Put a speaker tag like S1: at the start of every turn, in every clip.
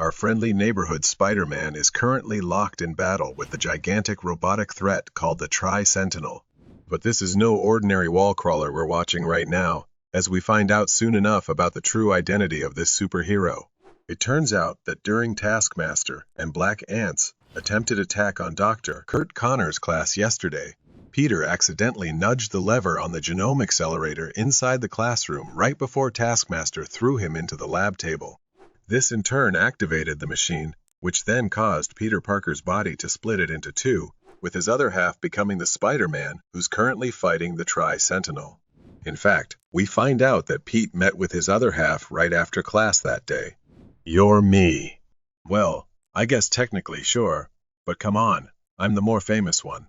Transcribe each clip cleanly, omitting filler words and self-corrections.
S1: our friendly neighborhood Spider-Man is currently locked in battle with the gigantic robotic threat called the Tri-Sentinel. But this is no ordinary wall crawler we're watching right now, as we find out soon enough about the true identity of this superhero. It turns out that during Taskmaster and Black Ant's attempted attack on Dr. Kurt Connor's class yesterday, Peter accidentally nudged the lever on the genome accelerator inside the classroom right before Taskmaster threw him into the lab table. This in turn activated the machine, which then caused Peter Parker's body to split it into two, with his other half becoming the Spider-Man who's currently fighting the Tri-Sentinel. In fact, we find out that Pete met with his other half right after class that day. You're me. Well, I guess technically sure, but come on, I'm the more famous one.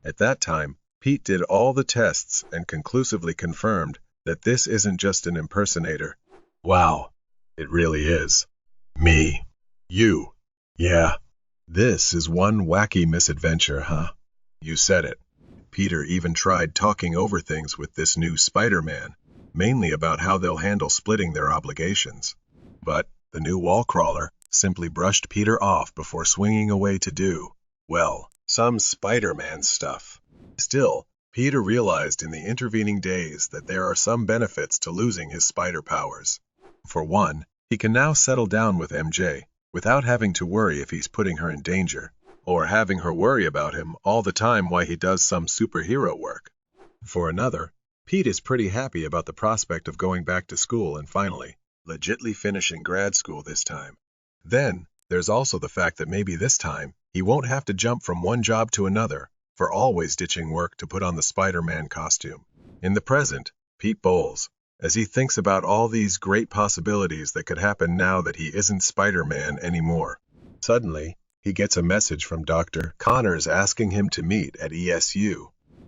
S1: At that time, Pete did all the tests and conclusively confirmed that this isn't just an impersonator. Wow, it really is. Me. You. Yeah. This is one wacky misadventure, huh? You said it. Peter even tried talking over things with this new Spider-Man, mainly about how they'll handle splitting their obligations. But the new wall crawler simply brushed Peter off before swinging away to do, well, some Spider-Man stuff. Still, Peter realized in the intervening days that there are some benefits to losing his spider powers. For one, he can now settle down with MJ without having to worry if he's putting her in danger, or having her worry about him all the time while he does some superhero work. For another, Pete is pretty happy about the prospect of going back to school and finally, legitly finishing grad school this time. Then, there's also the fact that maybe this time, he won't have to jump from one job to another, for always ditching work to put on the Spider-Man costume. In the present, Pete bowls, as he thinks about all these great possibilities that could happen now that he isn't Spider-Man anymore. Suddenly, he gets a message from Dr. Connors asking him to meet at ESU.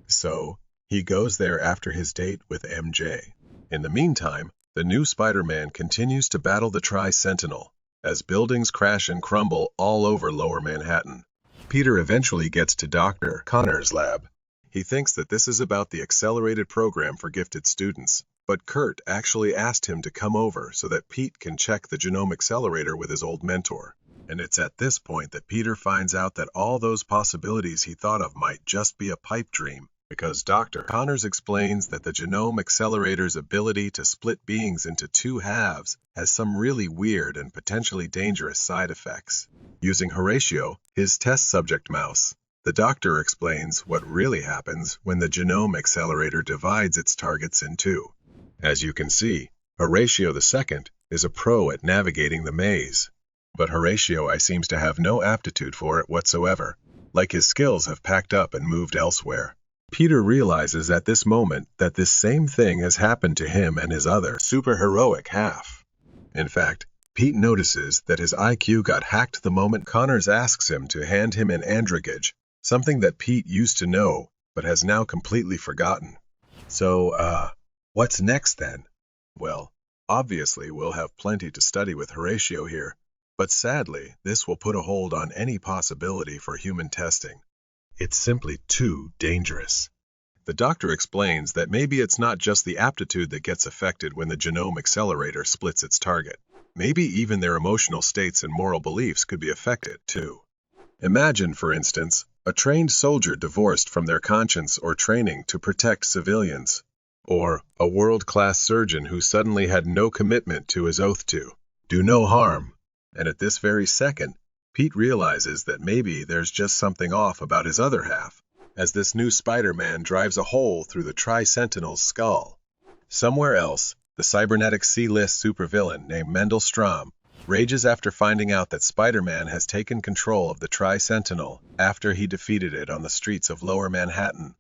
S1: So, he goes there after his date with MJ. In the meantime, the new Spider-Man continues to battle the Tri-Sentinel, as buildings crash and crumble all over Lower Manhattan. Peter eventually gets to Dr. Connor's lab. He thinks that this is about the accelerated program for gifted students, but Kurt actually asked him to come over so that Pete can check the genome accelerator with his old mentor. And it's at this point that Peter finds out that all those possibilities he thought of might just be a pipe dream, because Dr. Connors explains that the genome accelerator's ability to split beings into two halves has some really weird and potentially dangerous side effects. Using Horatio, his test subject mouse, the doctor explains what really happens when the genome accelerator divides its targets in two. As you can see, Horatio II is a pro at navigating the maze, but Horatio I seems to have no aptitude for it whatsoever, like his skills have packed up and moved elsewhere. Peter realizes at this moment that this same thing has happened to him and his other superheroic half. In fact, Pete notices that his IQ got hacked the moment Connors asks him to hand him an androgyge, something that Pete used to know but has now completely forgotten. So, what's next then? Well, obviously we'll have plenty to study with Horatio here, but sadly this will put a hold on any possibility for human testing. It's simply too dangerous. The doctor explains that maybe it's not just the aptitude that gets affected when the genome accelerator splits its target. Maybe even their emotional states and moral beliefs could be affected, too. Imagine, for instance, a trained soldier divorced from their conscience or training to protect civilians, or a world-class surgeon who suddenly had no commitment to his oath to do no harm, and at this very second, Pete realizes that maybe there's just something off about his other half, as this new Spider-Man drives a hole through the Tri-Sentinel's skull. Somewhere else, the cybernetic C-list supervillain named Mendel Stromm rages after finding out that Spider-Man has taken control of the Tri-Sentinel after he defeated it on the streets of Lower Manhattan.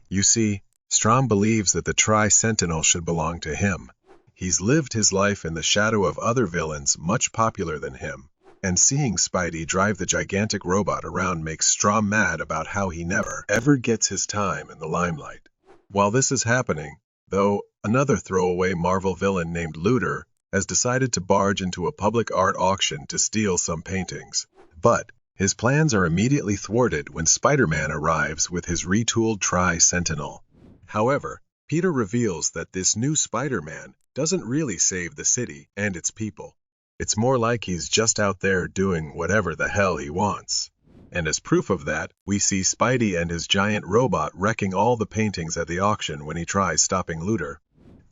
S1: You see, Stromm believes that the Tri-Sentinel should belong to him. He's lived his life in the shadow of other villains much popular than him, and seeing Spidey drive the gigantic robot around makes Stromm mad about how he never, ever gets his time in the limelight. While this is happening, though, another throwaway Marvel villain named Looter has decided to barge into a public art auction to steal some paintings. But his plans are immediately thwarted when Spider-Man arrives with his retooled Tri-Sentinel. However, Peter reveals that this new Spider-Man doesn't really save the city and its people. It's more like he's just out there doing whatever the hell he wants. And as proof of that, we see Spidey and his giant robot wrecking all the paintings at the auction when he tries stopping Looter.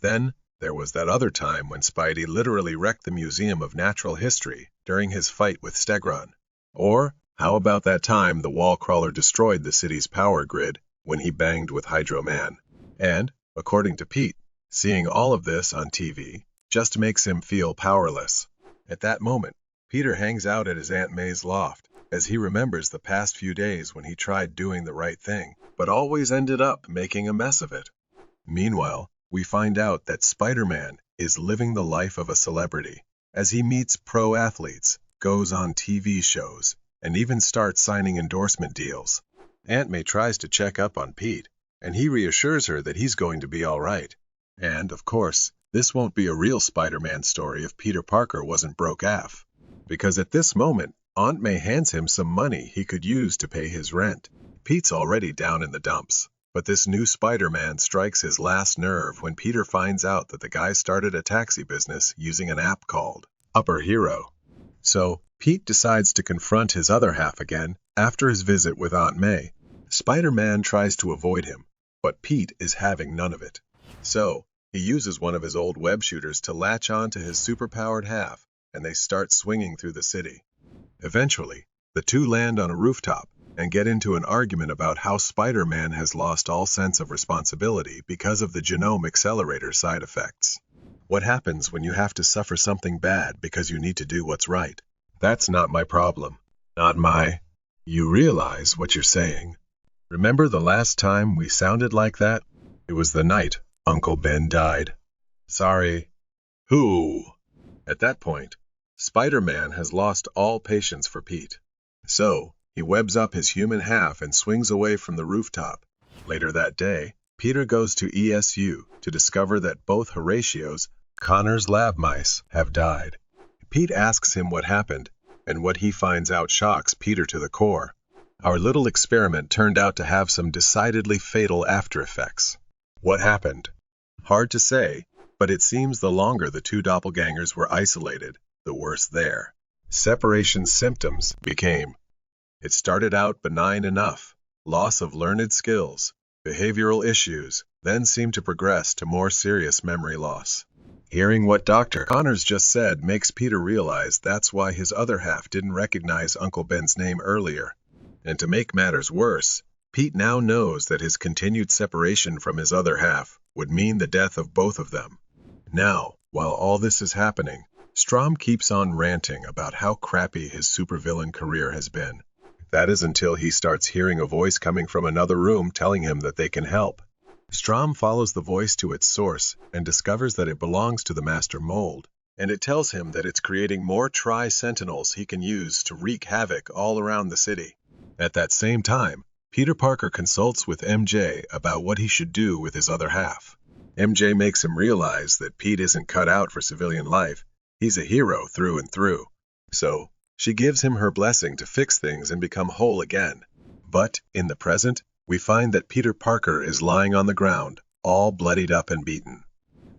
S1: Then, there was that other time when Spidey literally wrecked the Museum of Natural History during his fight with Stegron. Or, how about that time the wall crawler destroyed the city's power grid when he banged with Hydro Man? And, according to Pete, seeing all of this on TV just makes him feel powerless. At that moment, Peter hangs out at his Aunt May's loft, as he remembers the past few days when he tried doing the right thing, but always ended up making a mess of it. Meanwhile, we find out that Spider-Man is living the life of a celebrity, as he meets pro athletes, goes on TV shows, and even starts signing endorsement deals. Aunt May tries to check up on Pete, and he reassures her that he's going to be all right. And, of course, this won't be a real Spider-Man story if Peter Parker wasn't broke AF. Because at this moment, Aunt May hands him some money he could use to pay his rent. Pete's already down in the dumps, but this new Spider-Man strikes his last nerve when Peter finds out that the guy started a taxi business using an app called Upper Hero. So, Pete decides to confront his other half again after his visit with Aunt May. Spider-Man tries to avoid him, but Pete is having none of it. So, he uses one of his old web shooters to latch on to his superpowered half, and they start swinging through the city. Eventually, the two land on a rooftop and get into an argument about how Spider-Man has lost all sense of responsibility because of the genome accelerator side effects. What happens when you have to suffer something bad because you need to do what's right? That's not my problem. Not my... You realize what you're saying. Remember the last time we sounded like that? It was the night Uncle Ben died. Sorry. Who? At that point, Spider-Man has lost all patience for Pete. So, he webs up his human half and swings away from the rooftop. Later that day, Peter goes to ESU to discover that both Horatio's, Connor's lab mice, have died. Pete asks him what happened, and what he finds out shocks Peter to the core. Our little experiment turned out to have some decidedly fatal after effects. What happened? Hard to say, but it seems the longer the two doppelgangers were isolated, the worse their separation symptoms became. It started out benign enough, loss of learned skills, behavioral issues, then seemed to progress to more serious memory loss. Hearing what Dr. Connors just said makes Peter realize that's why his other half didn't recognize Uncle Ben's name earlier. And to make matters worse, Pete now knows that his continued separation from his other half would mean the death of both of them. Now, while all this is happening, Strom keeps on ranting about how crappy his supervillain career has been. That is until he starts hearing a voice coming from another room telling him that they can help. Strom follows the voice to its source and discovers that it belongs to the Master Mold, and it tells him that it's creating more Tri-Sentinels he can use to wreak havoc all around the city. At that same time, Peter Parker consults with MJ about what he should do with his other half. MJ makes him realize that Pete isn't cut out for civilian life. He's a hero through and through. So, she gives him her blessing to fix things and become whole again. But, in the present, we find that Peter Parker is lying on the ground, all bloodied up and beaten.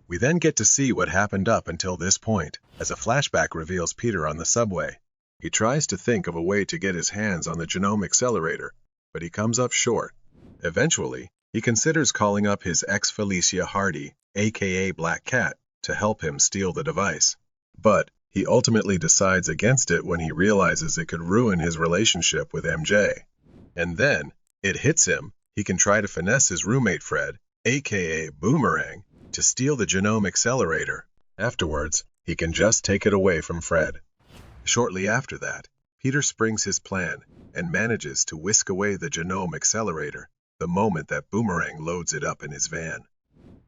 S1: We then get to see what happened up until this point, as a flashback reveals Peter on the subway. He tries to think of a way to get his hands on the genome accelerator, but he comes up short. Eventually, he considers calling up his ex Felicia Hardy, aka Black Cat, to help him steal the device. But he ultimately decides against it when he realizes it could ruin his relationship with MJ. And then, it hits him, he can try to finesse his roommate Fred, aka Boomerang, to steal the genome accelerator. Afterwards, he can just take it away from Fred. Shortly after that, Peter springs his plan and manages to whisk away the genome accelerator the moment that Boomerang loads it up in his van.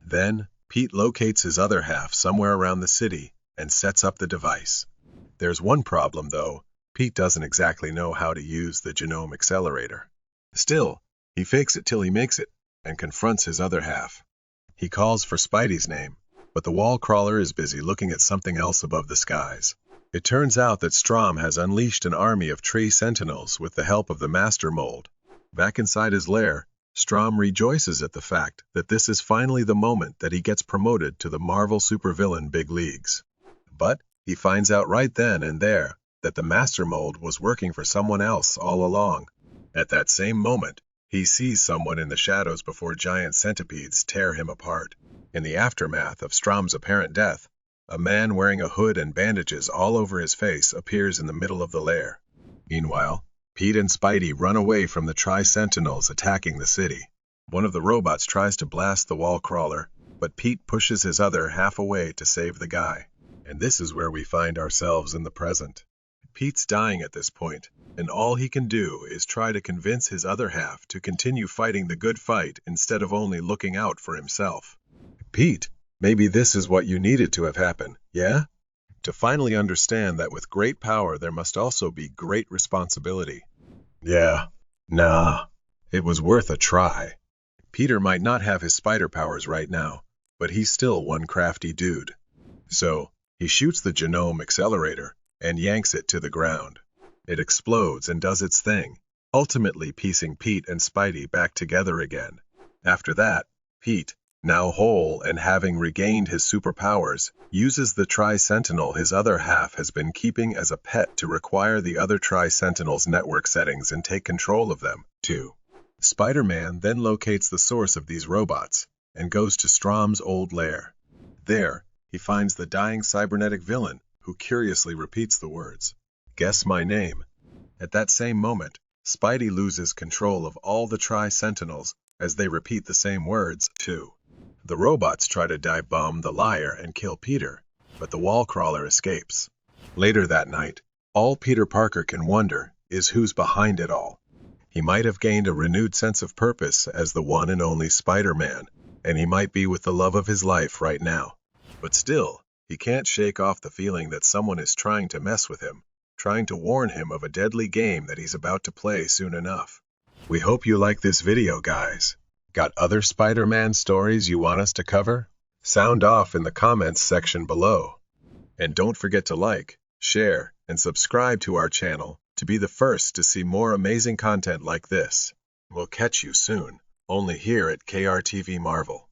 S1: Then, Pete locates his other half somewhere around the city and sets up the device. There's one problem, though. Pete doesn't exactly know how to use the genome accelerator. Still, he fakes it till he makes it and confronts his other half. He calls for Spidey's name, but the wall crawler is busy looking at something else above the skies. It turns out that Strom has unleashed an army of tree sentinels with the help of the Master Mold. Back inside his lair, Strom rejoices at the fact that this is finally the moment that he gets promoted to the Marvel supervillain big leagues. But He finds out right then and there that the master mold was working for someone else all along. At that same moment, he sees someone in the shadows before giant centipedes tear him apart. In the aftermath of Strom's apparent death, a man wearing a hood and bandages all over his face appears in the middle of the lair. Meanwhile, Pete and Spidey run away from the Tri-Sentinels attacking the city. One of the robots tries to blast the wall crawler, but Pete pushes his other half away to save the guy. And this is where we find ourselves in the present. Pete's dying at this point, and all he can do is try to convince his other half to continue fighting the good fight instead of only looking out for himself. Pete, maybe this is what you needed to have happen, yeah? To finally understand that with great power there must also be great responsibility. Yeah, nah, it was worth a try. Peter might not have his spider powers right now, but he's still one crafty dude. So, he shoots the genome accelerator and yanks it to the ground. It explodes and does its thing, ultimately piecing Pete and Spidey back together again. After that, Pete, now whole and having regained his superpowers, uses the Tri-Sentinel his other half has been keeping as a pet to require the other Tri-Sentinel's network settings and take control of them, too. Spider-Man then locates the source of these robots and goes to Strom's old lair. There, he finds the dying cybernetic villain, who curiously repeats the words, "Guess my name." At that same moment, Spidey loses control of all the Tri-Sentinels as they repeat the same words, too. The robots try to dive bomb the liar and kill Peter, but the wall crawler escapes. Later that night, all Peter Parker can wonder is who's behind it all. He might have gained a renewed sense of purpose as the one and only Spider-Man, and he might be with the love of his life right now. But still, he can't shake off the feeling that someone is trying to mess with him, trying to warn him of a deadly game that he's about to play soon enough. We hope you like this video, guys. Got other Spider-Man stories you want us to cover? Sound off in the comments section below. And don't forget to like, share, and subscribe to our channel to be the first to see more amazing content like this. We'll catch you soon, only here at KRTV Marvel.